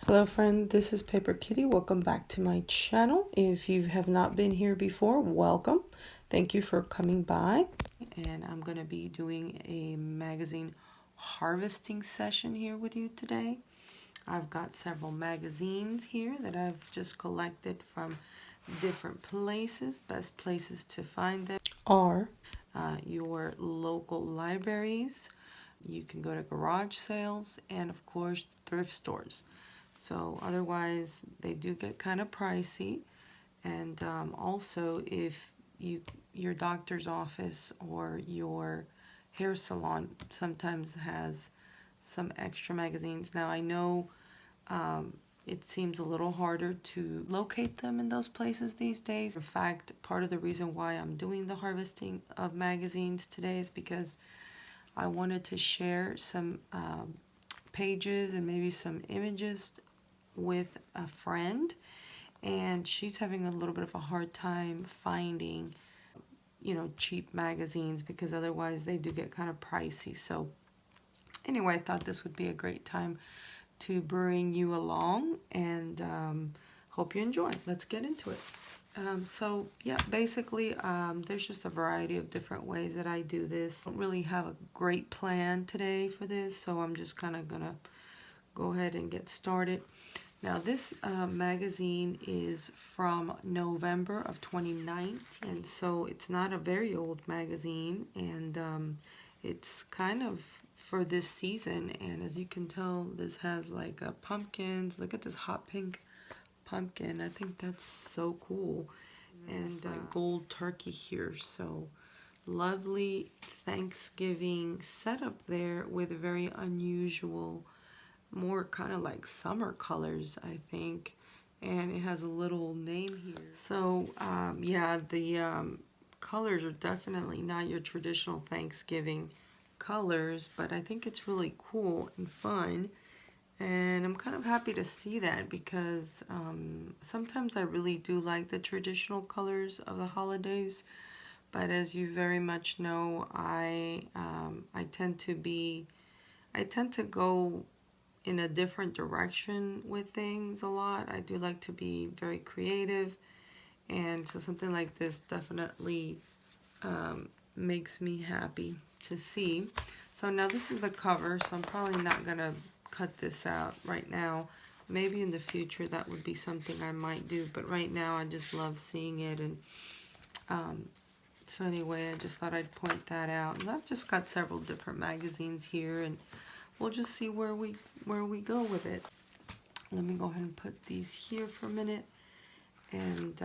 Hello friend, this is Paper Kitty. Welcome back to my channel. If you have not been here before, welcome. Thank you for coming by. And I'm going to be doing a magazine harvesting session here with you today. I've got several magazines here that I've just collected from different places. Best places to find them are your local libraries. You can go to garage sales and of course thrift stores. So otherwise they do get kind of pricey. And also if your doctor's office or your hair salon sometimes has some extra magazines. Now I know it seems a little harder to locate them in those places these days. In fact, part of the reason why I'm doing the harvesting of magazines today is because I wanted to share some pages and maybe some images with a friend, and she's having a little bit of a hard time finding, cheap magazines because otherwise they do get kind of pricey. So anyway, I thought this would be a great time to bring you along, and hope you enjoy. Let's get into it. So yeah, basically there's just a variety of different ways that I do this. I don't really have a great plan today for this, so I'm just kind of gonna go ahead and get started. Now this magazine is from November of 2019, and so it's not a very old magazine, and it's kind of for this season. And as you can tell, this has like pumpkins. Look at this hot pink pumpkin. I think that's so cool. And gold turkey here. So lovely Thanksgiving setup there with a very unusual, more kind of like summer colors, I think. And it has a little name here. So yeah, the colors are definitely not your traditional Thanksgiving colors, but I think it's really cool and fun. And I'm kind of happy to see that because sometimes I really do like the traditional colors of the holidays. But as you very much know, I tend to go in a different direction with things a lot. I do like to be very creative, and so something like this definitely makes me happy to see. So now this is the cover, so I'm probably not gonna cut this out right now. Maybe in the future that would be something I might do, but right now I just love seeing it. And so anyway, I just thought I'd point that out. And I've just got several different magazines here, and we'll just see where we go with it. Let me go ahead and put these here for a minute, and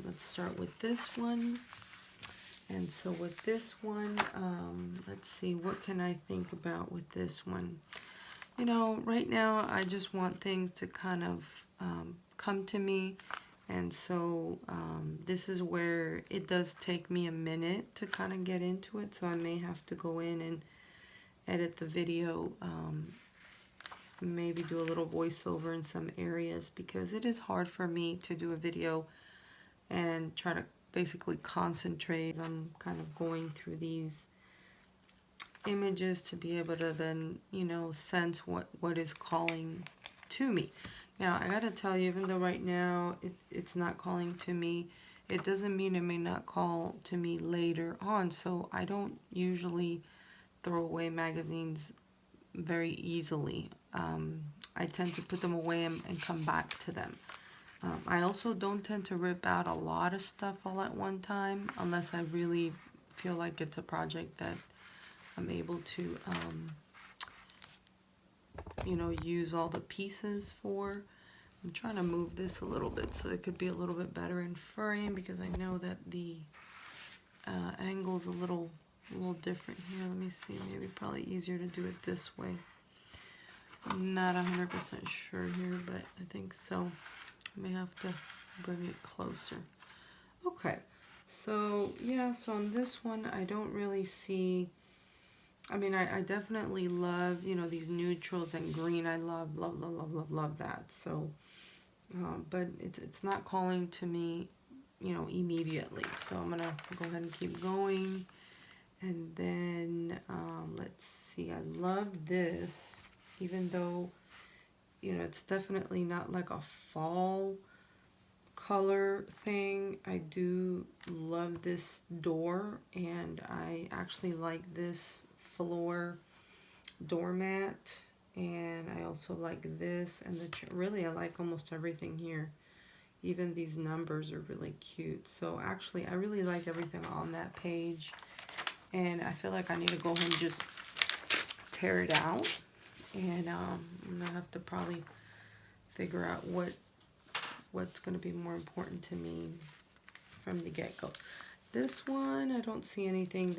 let's start with this one. And so with this one, let's see, what can I think about with this one? Right now I just want things to kind of come to me, and so this is where it does take me a minute to kind of get into it, so I may have to go in and edit the video, maybe do a little voiceover in some areas, because it is hard for me to do a video and try to basically concentrate. I'm kind of going through these images to be able to then, sense what is calling to me. Now, I gotta tell you, even though right now it's not calling to me, it doesn't mean it may not call to me later on. So I don't usually throw away magazines very easily. I tend to put them away and come back to them. I also don't tend to rip out a lot of stuff all at one time unless I really feel like it's a project that I'm able to, use all the pieces for. I'm trying to move this a little bit so it could be a little bit better in frame, because I know that the angle's a little different here. Let me see, maybe probably easier to do it this way. I'm not 100% sure here, but I think so. I may have to bring it closer. Okay, so yeah, so on this one I don't really see, I definitely love, these neutrals and green. I love that. So, but it's not calling to me, immediately. So I'm gonna go ahead and keep going. And then let's see. I love this, even though you know, it's definitely not like a fall color thing. I do love this door, and I actually like this floor doormat, and I also like this, and really I like almost everything here. Even these numbers are really cute. So actually I really like everything on that page, and I feel like I need to go ahead and just tear it out, and I'm gonna have to probably figure out what's gonna be more important to me from the get-go. This one, I don't see anything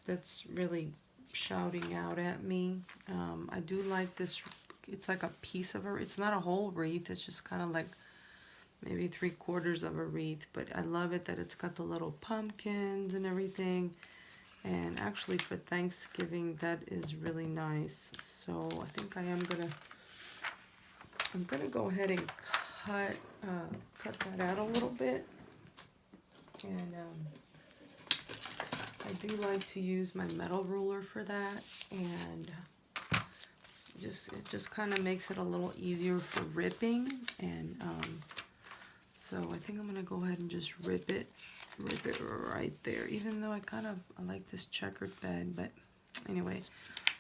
that's really shouting out at me. I do like this. It's like a piece of it's not a whole wreath. It's just kind of like maybe 3/4 of a wreath. But I love it that it's got the little pumpkins and everything. And actually for Thanksgiving, that is really nice. So I think I'm gonna go ahead and cut that out a little bit. And I do like to use my metal ruler for that, and it just kind of makes it a little easier for ripping. And so I think I'm gonna go ahead and just rip it right there, even though I like this checkered bed. But anyway,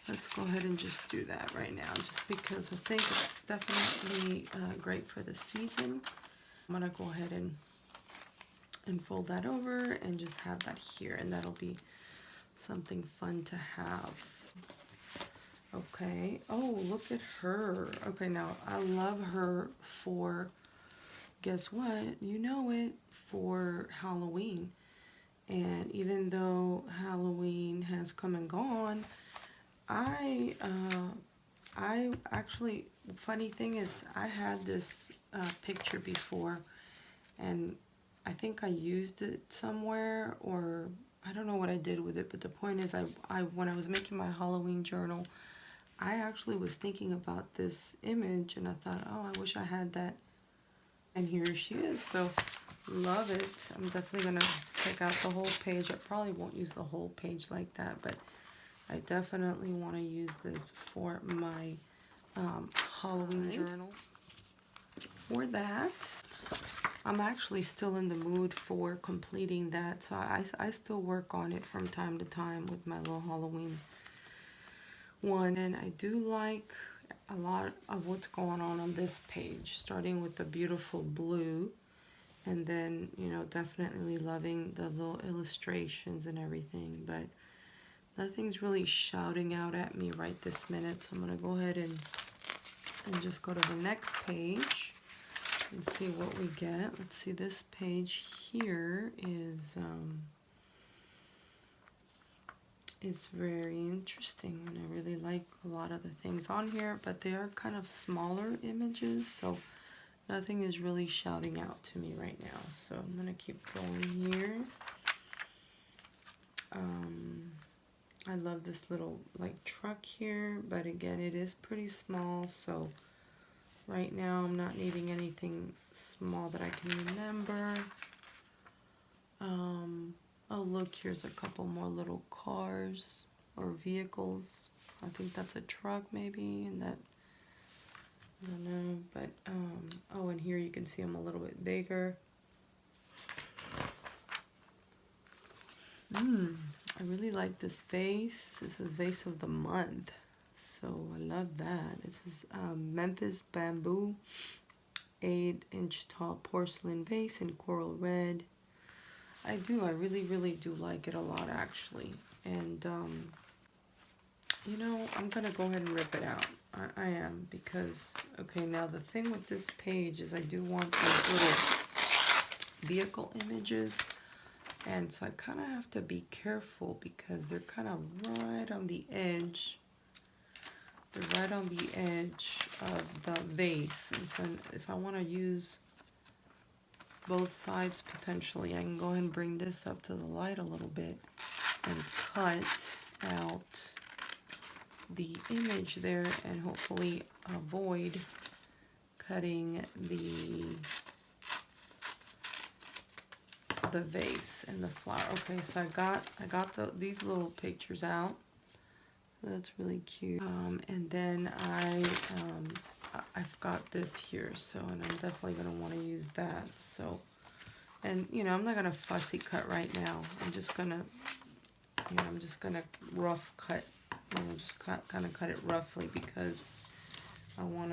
let's go ahead and just do that right now, just because I think it's definitely great for the season. I'm gonna go ahead and fold that over and just have that here, and that'll be something fun to have. Okay, oh, look at her. Okay, now I love her for, guess what, you know it, for Halloween. And even though Halloween has come and gone, I actually, funny thing is, I had this picture before, and I think I used it somewhere, or I don't know what I did with it, but the point is, when I was making my Halloween journal, I actually was thinking about this image, and I thought, oh, I wish I had that. And here she is. So love it. I'm definitely gonna take out the whole page. I probably won't use the whole page like that, but I definitely want to use this for my Halloween journal. For that, I'm actually still in the mood for completing that, so I still work on it from time to time with my little Halloween one. And I do like a lot of what's going on this page, starting with the beautiful blue, and then, you know, definitely loving the little illustrations and everything, but nothing's really shouting out at me right this minute. So I'm going to go ahead and just go to the next page and see what we get. Let's see, this page here is very interesting, and I really like a lot of the things on here, but they are kind of smaller images, so nothing is really shouting out to me right now. So I'm gonna keep going here. I love this little like truck here, but again, it is pretty small, so right now I'm not needing anything small that I can remember. Oh look, here's a couple more little cars or vehicles. I think that's a truck maybe, and that, I don't know, but oh, and here you can see them a little bit bigger. I really like this vase. This is vase of the month, so I love that. This is Memphis bamboo 8-inch tall porcelain vase in coral red. I really do like it a lot, actually. And you know, I'm gonna go ahead and rip it out. I am, because okay, now the thing with this page is I do want these little vehicle images, and so I kind of have to be careful because they're kind of right on the edge. They're right on the edge of the vase, and so if I want to use both sides potentially, I can go ahead and bring this up to the light a little bit and cut out the image there, and hopefully avoid cutting the vase and the flower. Okay, so I got these little pictures out. That's really cute. And then I I've got this here, so, and I'm definitely going to want to use that. So, and you know, I'm not going to fussy cut right now. I'm just going to, you know, I'm just going to rough cut, you know, just kind of cut it roughly, because I want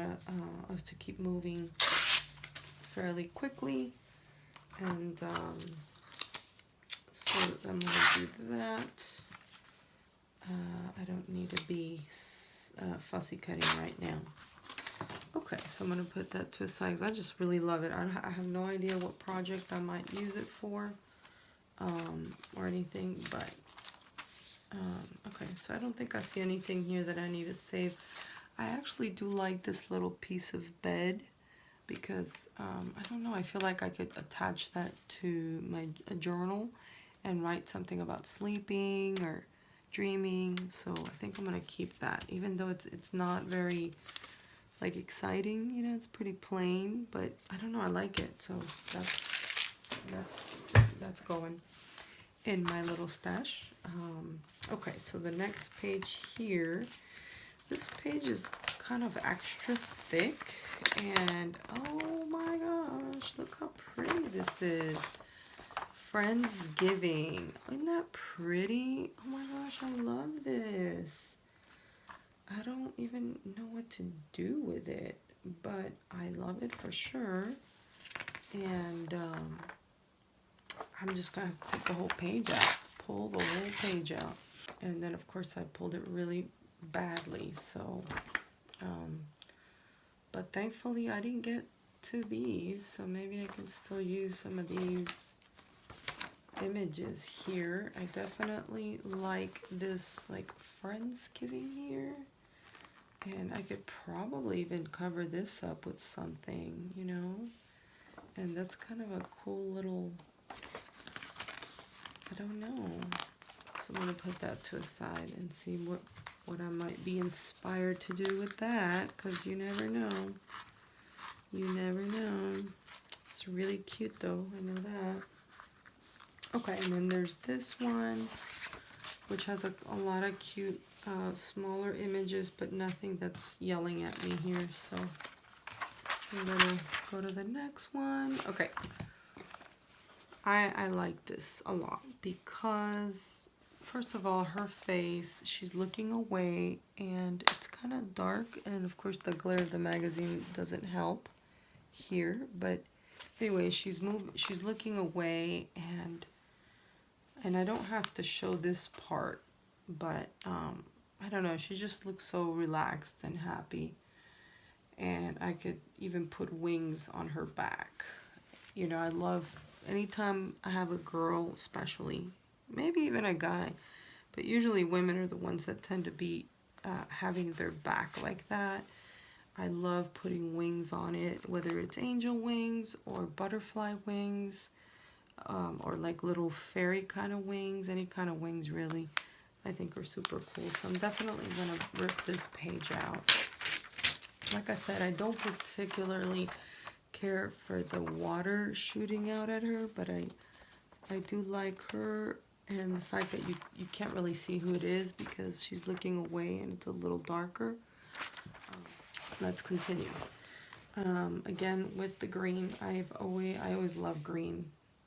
us to keep moving fairly quickly. And so I'm going to do that. I don't need to be fussy cutting right now. Okay, so I'm going to put that to a side, because I just really love it. I have no idea what project I might use it for, or anything, but okay, so I don't think I see anything here that I need to save. I actually do like this little piece of bed, because I don't know, I feel like I could attach that to a journal and write something about sleeping or dreaming. So I think I'm gonna keep that, even though it's not very like exciting, you know, it's pretty plain, but I don't know, I like it. So that's going in my little stash. Okay, so the next page here, this page is kind of extra thick, and oh my gosh, look how pretty this is. Friendsgiving. Isn't that pretty? Oh my gosh, I love this. I don't even know what to do with it, but I love it for sure. And I'm just gonna take the whole page out, pull the whole page out. And then of course I pulled it really badly, so but thankfully I didn't get to these, so maybe I can still use some of these images here. I definitely like this like Friendsgiving here, and I could probably even cover this up with something, you know, and that's kind of a cool little, I don't know. So I'm going to put that to a side and see what I might be inspired to do with that, because you never know. You never know. It's really cute though, I know that. Okay, and then there's this one, which has a lot of cute smaller images, but nothing that's yelling at me here. So I'm gonna go to the next one. Okay, I like this a lot, because first of all, her face, she's looking away, and it's kind of dark, and of course the glare of the magazine doesn't help here, but anyway, she's looking away, and I don't have to show this part, but I don't know, she just looks so relaxed and happy. And I could even put wings on her back. You know, I love, anytime I have a girl especially, maybe even a guy, but usually women are the ones that tend to be having their back like that. I love putting wings on it, whether it's angel wings or butterfly wings, or like little fairy kind of wings, any kind of wings really, I think are super cool. So I'm definitely going to rip this page out. Like I said, I don't particularly care for the water shooting out at her, but I do like her, and the fact that you can't really see who it is because she's looking away and it's a little darker. Let's continue. Again, with the green, I always love green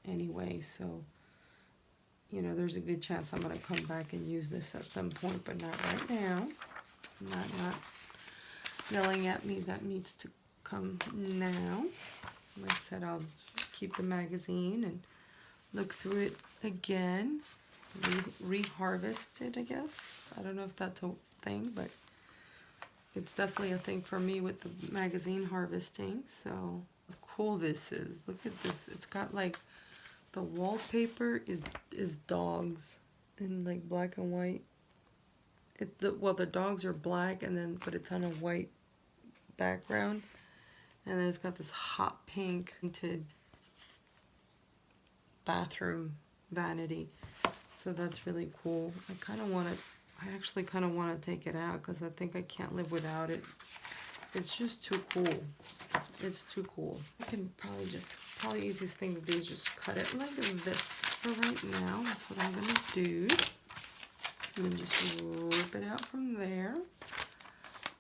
anyway, so you know, there's a good chance I'm going to come back and use this at some point, but not right now. Not yelling at me, that needs to come now. Like I said, I'll keep the magazine and look through it again, re-harvest it, I guess. I don't know if that's a thing, but it's definitely a thing for me with the magazine harvesting. So how cool this is. Look at this. It's got like, the wallpaper is dogs in like black and white. Well, the dogs are black, and then but it's on a white background, and then it's got this hot pink tinted bathroom vanity. So that's really cool. I actually kind of want to take it out, because I think I can't live without it. It's just too cool. It's too cool. I can probably easiest thing to do is just cut it like this for right now. That's what I'm gonna do. And then just rip it out from there.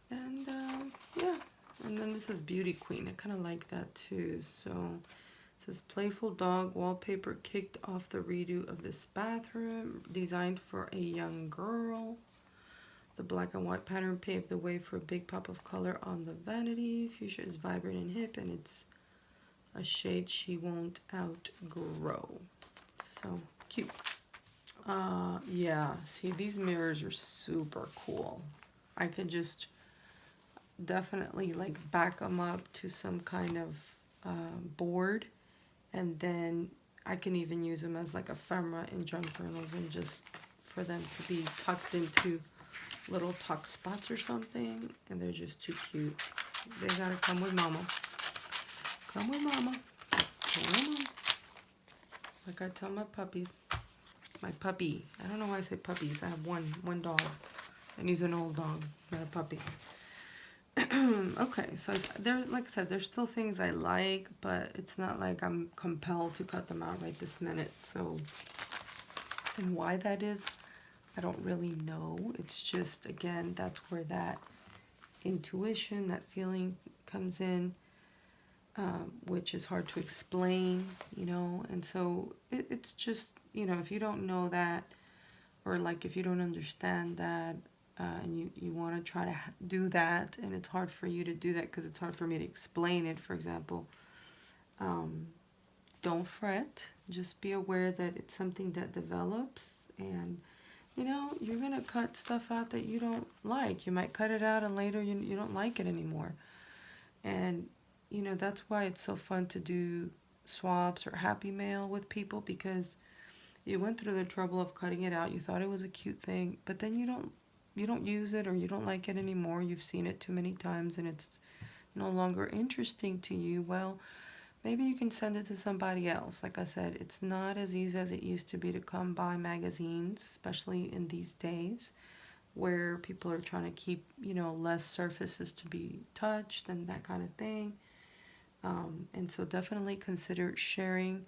And yeah, And then this is Beauty Queen. I kind of like that too. So it says playful dog wallpaper kicked off the redo of this bathroom, designed for a young girl. The black and white pattern paved the way for a big pop of color on the vanity. Fuchsia is vibrant and hip, and it's a shade she won't outgrow. So cute. Yeah, see, these mirrors are super cool. I could just definitely like back them up to some kind of board, and then I can even use them as like ephemera in junk journals, and just for them to be tucked into little tuck spots or something, and they're just too cute. They gotta come with mama. Come with mama. Come on. Like I tell my puppies. My puppy. I don't know why I say puppies. I have one dog, and he's an old dog. He's not a puppy. Okay, so there, like I said, there's still things I like, but it's not like I'm compelled to cut them out right this minute. So, and why that is, I don't really know. It's just, again, that's where that intuition, that feeling comes in, which is hard to explain, you know. And so it's just, you know, if you don't know that, or like if you don't understand that, and you want to try to do that, and it's hard for you to do that because it's hard for me to explain it, for example, don't fret. Just be aware that it's something that develops, and you know, you're going to cut stuff out that you don't like. You might cut it out and later you don't like it anymore. And, you know, that's why it's so fun to do swaps or happy mail with people, because you went through the trouble of cutting it out. You thought it was a cute thing, but then you don't use it, or you don't like it anymore. You've seen it too many times and it's no longer interesting to you. Well, maybe you can send it to somebody else. Like I said, it's not as easy as it used to be to come by magazines, especially in these days where people are trying to keep, you know, less surfaces to be touched and that kind of thing. And so definitely consider sharing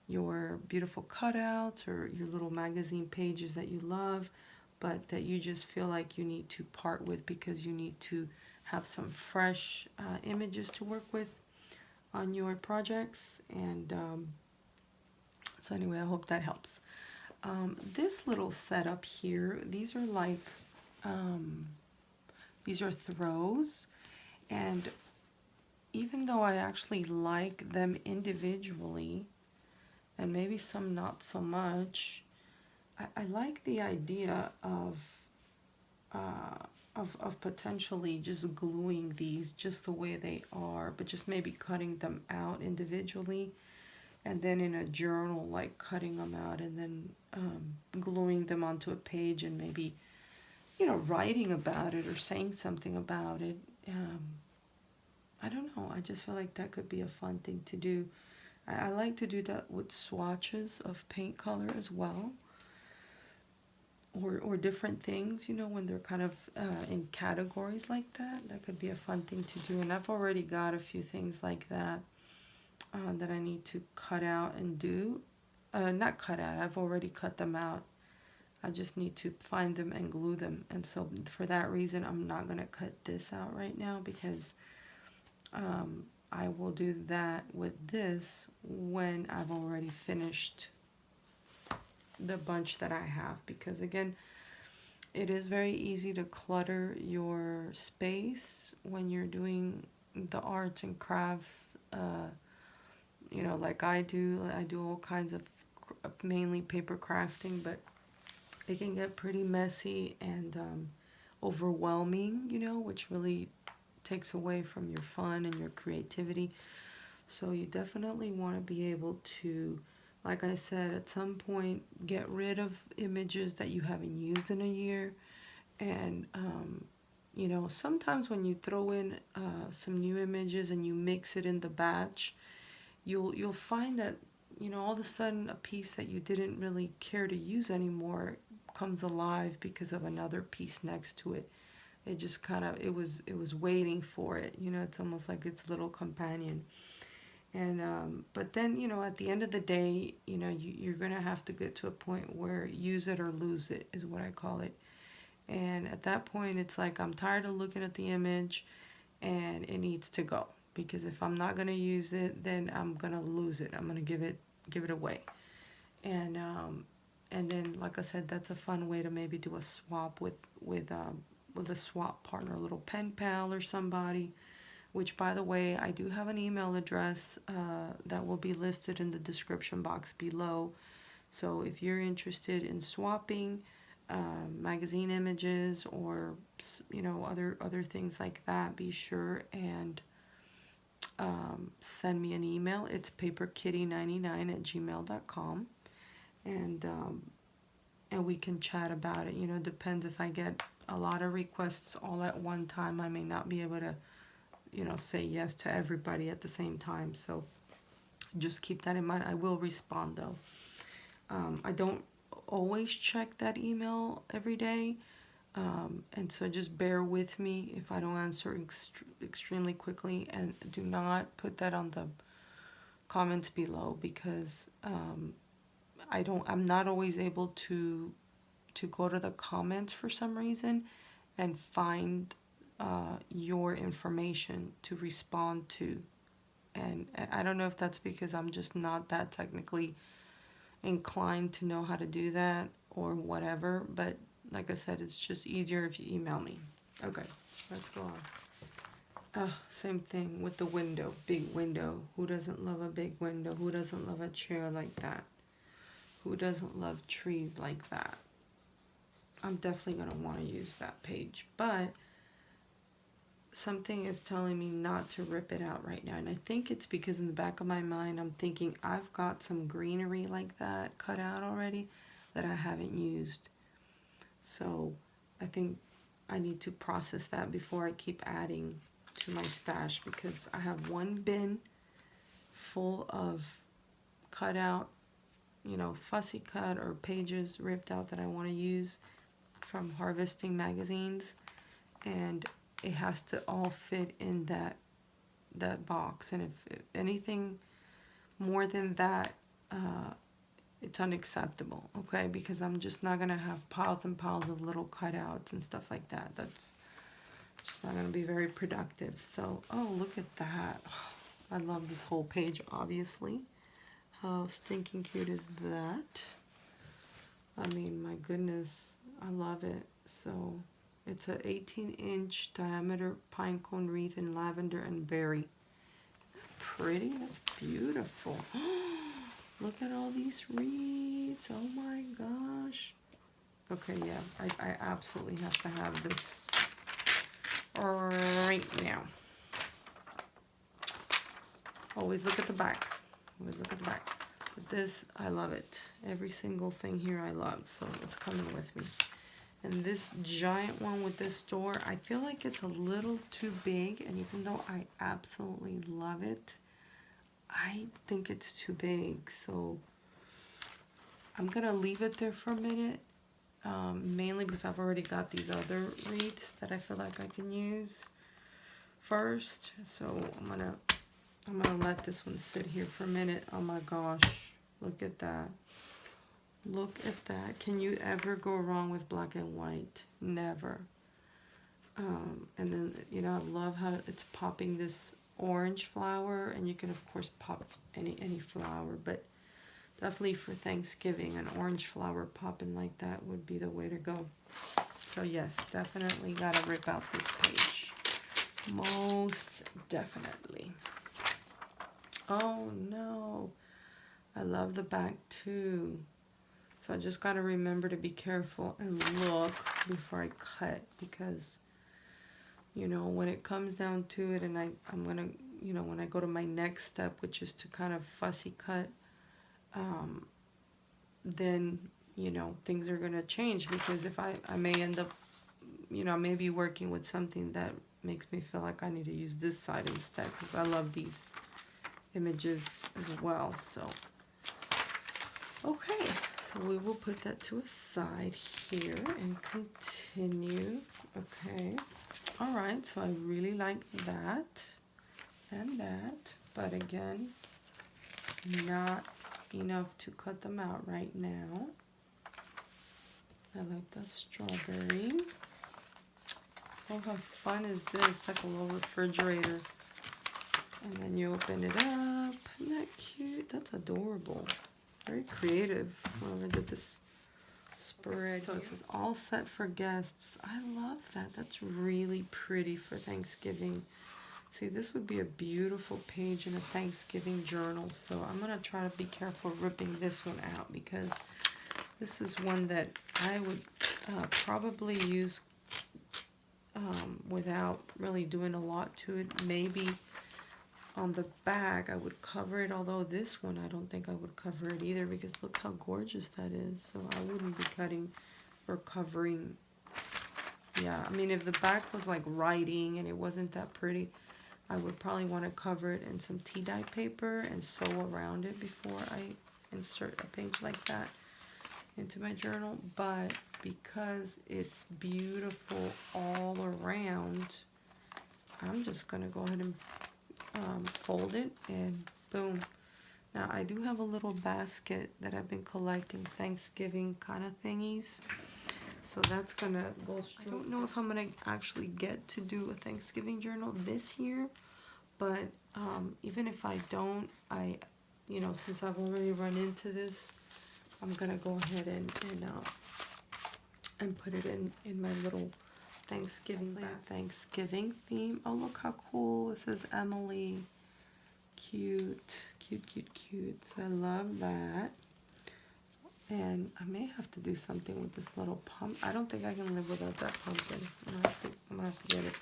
your beautiful cutouts or your little magazine pages that you love, but that you just feel like you need to part with because you need to have some fresh images to work with on your projects. And so anyway, I hope that helps. This little setup here, these are like, these are throws, and even though I actually like them individually, and maybe some not so much, I like the idea of potentially just gluing these just the way they are, but just maybe cutting them out individually, and then in a journal, like cutting them out and then gluing them onto a page, and maybe, you know, writing about it or saying something about it. I don't know. I just feel like that could be a fun thing to do. I like to do that with swatches of paint color as well, or different things, you know, when they're kind of in categories like that. That could be a fun thing to do. And I've already got a few things like that that I need to cut out and do. Not cut out, I've already cut them out. I just need to find them and glue them. And so for that reason, I'm not going to cut this out right now, because I will do that with this when I've already finished the bunch that I have. Because again, it is very easy to clutter your space when you're doing the arts and crafts, you know, like I do. I do all kinds of mainly paper crafting, but it can get pretty messy and overwhelming, you know, which really takes away from your fun and your creativity. So you definitely want to be able to, like I said, at some point get rid of images that you haven't used in a year. And you know, sometimes when you throw in some new images and you mix it in the batch, you'll find that, you know, all of a sudden a piece that you didn't really care to use anymore comes alive because of another piece next to it. It just kind of, it was waiting for it, you know. It's almost like its little companion. And but then, you know, at the end of the day, you know, you're gonna have to get to a point where use it or lose it is what I call it. And at that point, it's like I'm tired of looking at the image, and it needs to go, because if I'm not going to use it, then I'm going to lose it. I'm going to give it away. And then, like I said, that's a fun way to maybe do a swap with a swap partner, a little pen pal or somebody. Which, by the way, I do have an email address that will be listed in the description box below. So if you're interested in swapping magazine images, or other things like that, be sure and send me an email. It's paperkitty99@gmail.com, and we can chat about it. It depends. If I get a lot of requests all at one time, I may not be able to say yes to everybody at the same time. So just keep that in mind. I will respond though. I don't always check that email every day. And so just bear with me if I don't answer extremely quickly, and do not put that on the comments below, because I'm not always able to go to the comments for some reason and find your information to respond to. And I don't know if that's because I'm just not that technically inclined to know how to do that or whatever, but like I said, it's just easier if you email me. Okay, let's go on. Same thing with the window, big window. Who doesn't love a big window? Who doesn't love a chair like that? Who doesn't love trees like that? I'm definitely going to want to use that page, but something is telling me not to rip it out right now. And I think it's because in the back of my mind, I'm thinking I've got some greenery like that cut out already that I haven't used. So I think I need to process that before I keep adding to my stash, because I have one bin full of cut out, fussy cut or pages ripped out that I want to use from harvesting magazines, and it has to all fit in that box. And if anything more than that, it's unacceptable, okay? Because I'm just not gonna have piles and piles of little cutouts and stuff like that. That's just not gonna be very productive. So, oh, look at that. I love this whole page, obviously. How stinking cute is that? I mean, my goodness, I love it. So it's an 18-inch diameter pine cone wreath in lavender and berry. Isn't that pretty? That's beautiful. Look at all these wreaths. Oh my gosh. Okay, yeah, I absolutely have to have this right now. Always look at the back. Always look at the back. But this, I love it. Every single thing here I love. So it's coming with me. And this giant one with this door, I feel like it's a little too big. And even though I absolutely love it, I think it's too big. So I'm going to leave it there for a minute. Mainly because I've already got these other wreaths that I feel like I can use first. So I'm gonna let this one sit here for a minute. Oh my gosh, look at that. Look at that. Can you ever go wrong with black and white? Never. And then, I love how it's popping this orange flower, and you can of course pop any flower, but definitely for Thanksgiving, an orange flower popping like that would be the way to go. So yes, definitely gotta rip out this page. Most definitely. Oh no, I love the back too. So I just got to remember to be careful and look before I cut, because, when it comes down to it, and I'm going to, when I go to my next step, which is to kind of fussy cut, then, things are going to change, because if I may end up, maybe working with something that makes me feel like I need to use this side instead, because I love these images as well. So okay, so we will put that to a side here and continue. Okay, all right, so I really like that and that, but again, not enough to cut them out right now. I like the strawberry. Oh, how fun is this? Like a little refrigerator. And then you open it up. Isn't that cute? That's adorable. Very creative. Whoever did this spread. So it says all set for guests. I love that. That's really pretty for Thanksgiving. See, this would be a beautiful page in a Thanksgiving journal. So I'm going to try to be careful ripping this one out because this is one that I would probably use without really doing a lot to it. Maybe on the back I would cover it, although this one I don't think I would cover it either because look how gorgeous that is. So I wouldn't be cutting or covering. Yeah, I mean, if the back was like writing and it wasn't that pretty, I would probably want to cover it in some tea dye paper and sew around it before I insert a page like that into my journal. But because it's beautiful all around, I'm just going to go ahead and fold it and boom. Now I do have a little basket that I've been collecting Thanksgiving kind of thingies, so that's gonna go straight. I don't know if I'm gonna actually get to do a Thanksgiving journal this year, but even if I don't, you know, since I've already run into this, I'm gonna go ahead and put it in my little Thanksgiving theme. Oh, look how cool. It says Emily. Cute, cute, cute, cute. So I love that. And I may have to do something with this little pump. I don't think I can live without that pumpkin. I'm gonna have to get it.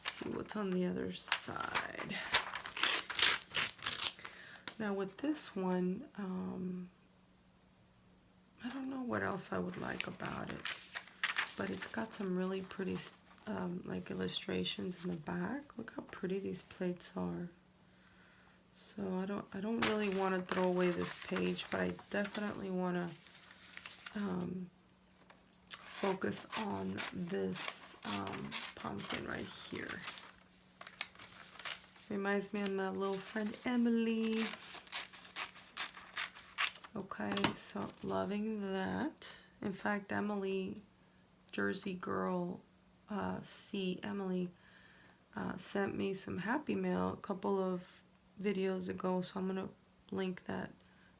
See what's on the other side. Now with this one, I don't know what else I would like about it, but it's got some really pretty like illustrations in the back. Look how pretty these plates are. So I don't really want to throw away this page, but I definitely want to focus on this pumpkin right here. Reminds me of my little friend Emily. Okay, so loving that. In fact, Emily, JerseyCgirl, Emily sent me some Happy Mail a couple of videos ago, so I'm gonna link that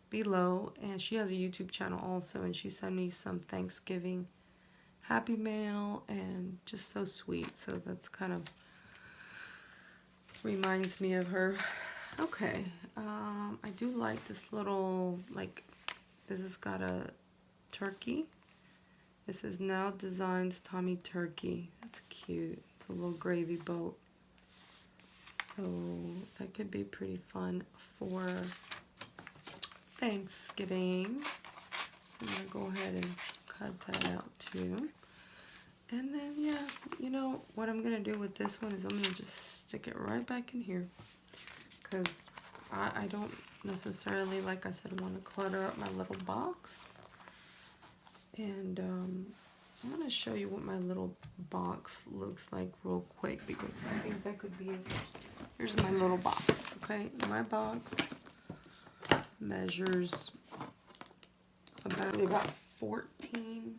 below. And she has a YouTube channel also, and she sent me some Thanksgiving Happy Mail, and just so sweet. So that's kind of reminds me of her. Okay, I do like this little, like, this has got a turkey. This is Now Designs Tommy Turkey. That's cute. It's a little gravy boat. So that could be pretty fun for Thanksgiving. So I'm going to go ahead and cut that out too. And then, yeah, you know, what I'm going to do with this one is I'm going to just stick it right back in here. Because I don't necessarily, like I said, want to clutter up my little box. And I'm going to show you what my little box looks like real quick, because I think that could be interesting. Here's my little box, okay? My box measures about 14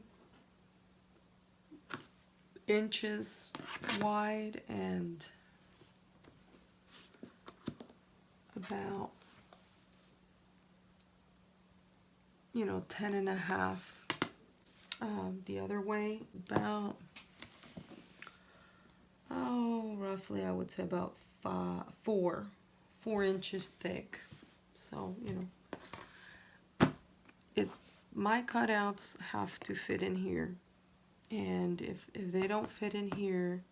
inches wide and about, you know, 10.5 the other way. About, roughly I would say about 4 inches thick. So, you know, my cutouts have to fit in here, and if they don't fit in here,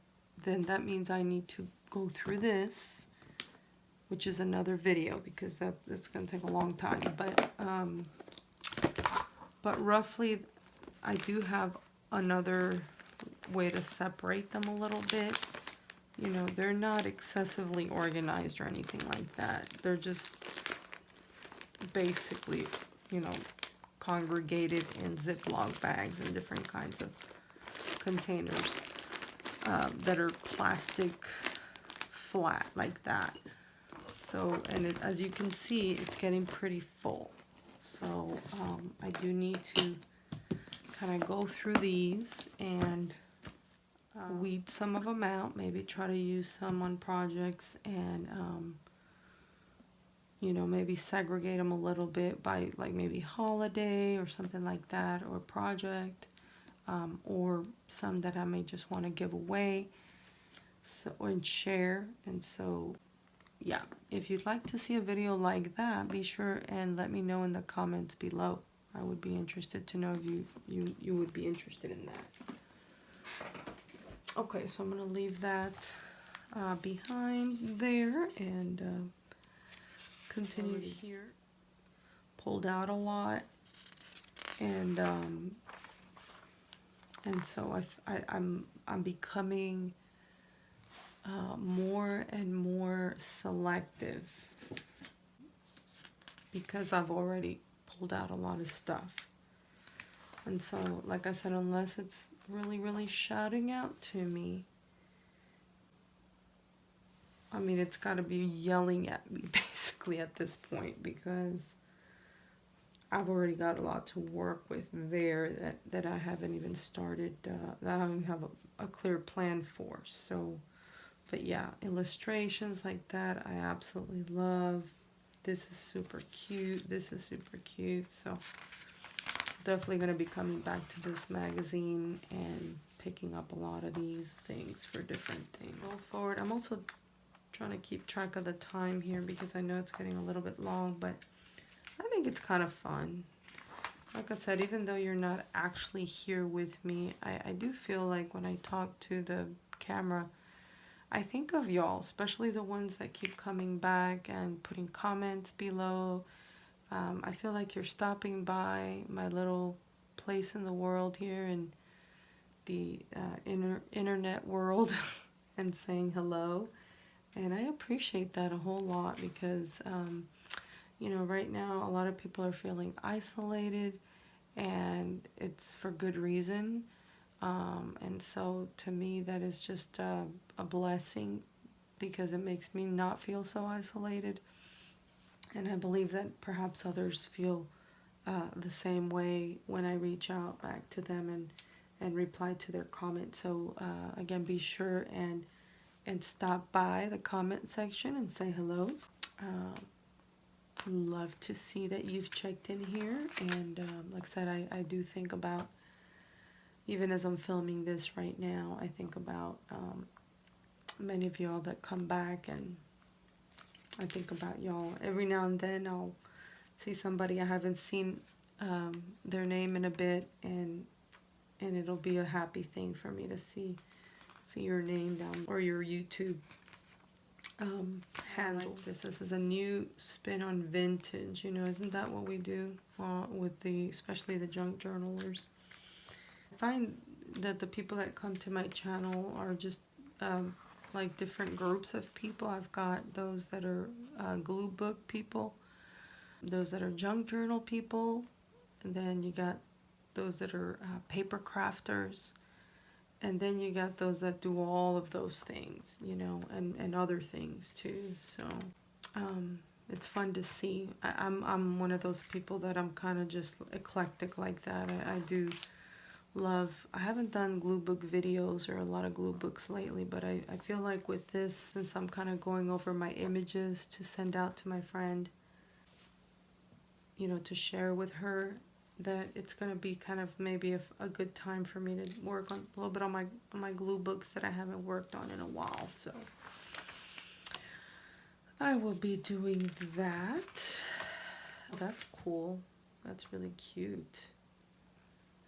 then that means I need to go through this, which is another video, because that's gonna take a long time. But roughly I do have another way to separate them a little bit. You know, they're not excessively organized or anything like that. They're just basically, you know, congregated in Ziploc bags and different kinds of containers that are plastic flat like that. So, and as you can see, it's getting pretty full. So I do need to kind of go through these and weed some of them out, maybe try to use some on projects, and you know, maybe segregate them a little bit by like maybe holiday or something like that, or project, or some that I may just want to give away, so, and share. And so yeah, if you'd like to see a video like that, be sure and let me know in the comments below. I would be interested to know if you would be interested in that. Okay, so I'm going to leave that behind there and continue here. Pulled out a lot, and so I'm becoming more and more selective, because I've already pulled out a lot of stuff. And so, like I said, unless it's really shouting out to me, I mean, it's got to be yelling at me basically at this point, because I've already got a lot to work with there that I haven't even started, that I don't have a clear plan for. So, but yeah, illustrations like that I absolutely love. This is super cute. This is super cute. So definitely going to be coming back to this magazine and picking up a lot of these things for different things. Go forward. I'm also trying to keep track of the time here, because I know it's getting a little bit long, but I think it's kind of fun. Like I said, even though you're not actually here with me, I do feel like when I talk to the camera, I think of y'all, especially the ones that keep coming back and putting comments below. I feel like you're stopping by my little place in the world here, in the internet world, and saying hello. And I appreciate that a whole lot, because, you know, right now a lot of people are feeling isolated, and it's for good reason. And so to me, that is just a blessing, because it makes me not feel so isolated. And I believe that perhaps others feel the same way when I reach out back to them and reply to their comments. So again, be sure and stop by the comment section and say hello. Love to see that you've checked in here. And like I said, I do think about, even as I'm filming this right now, I think about many of y'all that come back, and I think about y'all. Every now and then I'll see somebody I haven't seen their name in a bit, and it'll be a happy thing for me to see your name down, or your YouTube handle. This is a new spin on vintage. You know, isn't that what we do with especially the junk journalers? I find that the people that come to my channel are just like different groups of people. I've got those that are Gluebook people, those that are junk journal people, and then you got those that are paper crafters, and then you got those that do all of those things, you know, and other things too. So it's fun to see. I'm one of those people that I'm kind of just eclectic like that. I do love, I haven't done Gluebook videos or a lot of Gluebooks lately, but I feel like with this, since I'm kind of going over my images to send out to my friend, you know, to share with her, that it's going to be kind of maybe a good time for me to work on a little bit on my Gluebooks that I haven't worked on in a while. So I will be doing that. That's cool. That's really cute.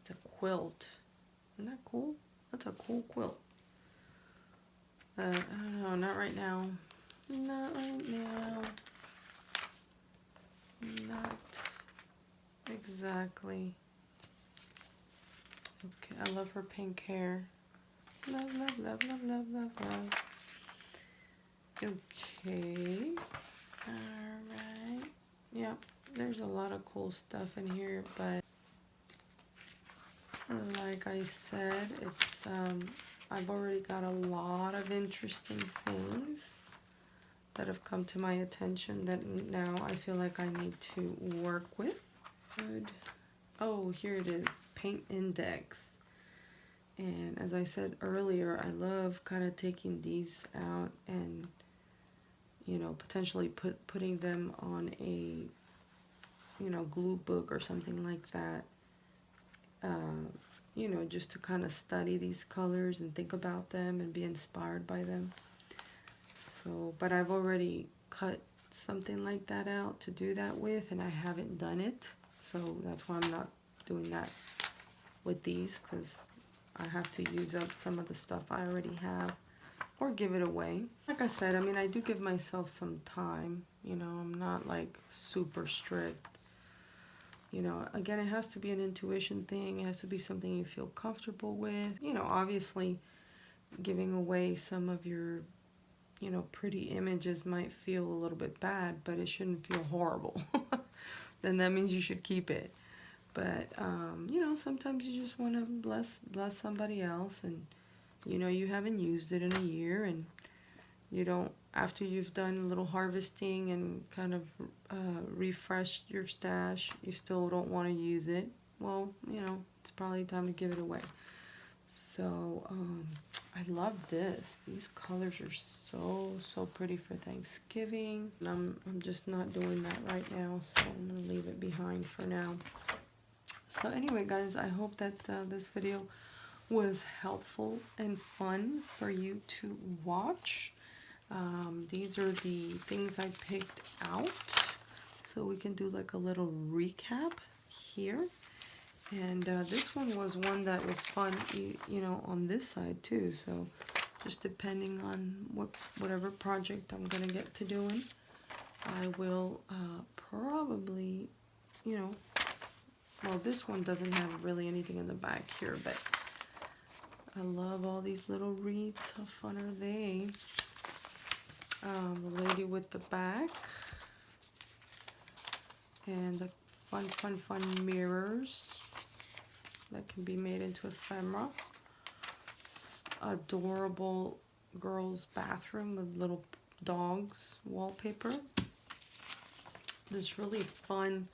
It's a quilt. Isn't that cool? That's a cool quilt. I don't know, not right now. Not right now. Not exactly. Okay, I love her pink hair. Love, love, love, love, love, love, love. Okay. Alright. Yep, there's a lot of cool stuff in here, but like I said, it's I've already got a lot of interesting things that have come to my attention that now I feel like I need to work with. Good. Oh, here it is. Paint index. And as I said earlier, I love kind of taking these out and, you know, potentially putting them on a, you know, glue book or something like that. You know, just to kind of study these colors and think about them and be inspired by them. So, but I've already cut something like that out to do that with, and I haven't done it. So that's why I'm not doing that with these, because I have to use up some of the stuff I already have or give it away. Like I said, I mean, I do give myself some time. You know, I'm not like super strict. You know, again, it has to be an intuition thing. It has to be something you feel comfortable with. You know, obviously giving away some of your, you know, pretty images might feel a little bit bad, but it shouldn't feel horrible. Then that means you should keep it. But, you know, sometimes you just want to bless somebody else, and, you know, you haven't used it in a year, and you don't, after you've done a little harvesting and kind of refreshed your stash, you still don't want to use it. Well, you know, it's probably time to give it away. So, I love this. These colors are so pretty for Thanksgiving. And I'm just not doing that right now, so I'm going to leave it behind for now. So anyway, guys, I hope that this video was helpful and fun for you to watch. These are the things I picked out, so we can do like a little recap here. And this one was one that was fun, you know, on this side too. So just depending on whatever project I'm gonna get to doing, I will probably, you know, well, this one doesn't have really anything in the back here, but I love all these little wreaths. How fun are they? The lady with the back, and the fun mirrors that can be made into ephemera. Adorable girls' bathroom with little dogs wallpaper. This really fun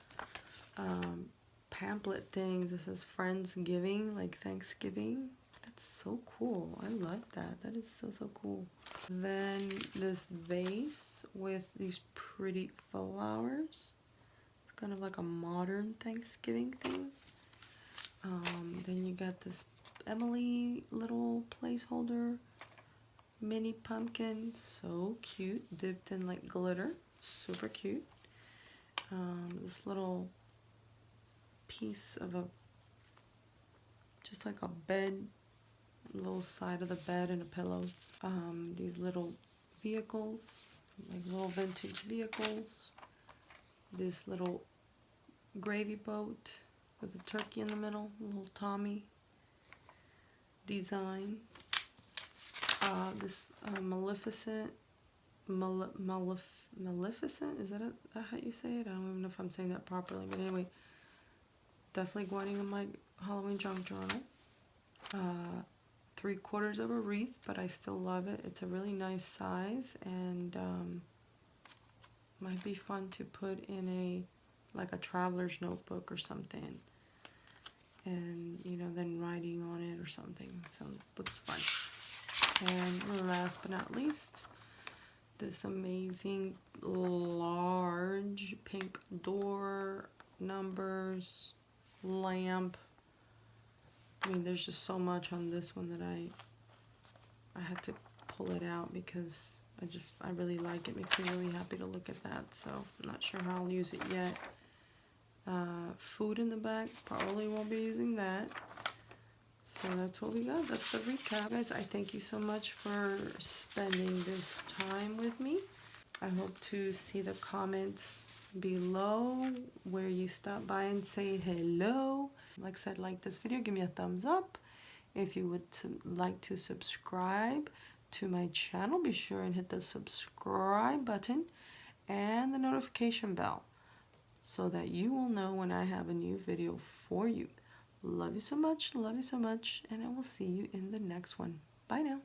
pamphlet things. This is Friendsgiving, like Thanksgiving. That's so cool. I love that. That is so cool. Then this vase with these pretty flowers. It's kind of like a modern Thanksgiving thing. Then you got this Emily little placeholder mini pumpkin. So cute. Dipped in like glitter. Super cute. This little piece of just like a bed, little side of the bed and a pillow. These little vehicles, like little vintage vehicles. This little gravy boat with a turkey in the middle, little Tommy design. This Maleficent, Maleficent, is that how you say it? I don't even know if I'm saying that properly, but anyway, definitely going in my Halloween junk journal. 3/4 of a wreath, but I still love it. It's a really nice size, and might be fun to put in like a traveler's notebook or something, and you know, then writing on it or something. So it looks fun. And last but not least, this amazing large pink door, numbers, lamp. I mean, there's just so much on this one that I had to pull it out because I really like it. Makes me really happy to look at that. So I'm not sure how I'll use it yet. Food in the back, probably won't be using that. So that's what we got. That's the recap. Guys, I thank you so much for spending this time with me. I hope to see the comments below where you stop by and say hello. Like I said, like this video, give me a thumbs up. If you would like to subscribe to my channel, be sure and hit the subscribe button and the notification bell so that you will know when I have a new video for you. Love you so much, and I will see you in the next one. Bye now.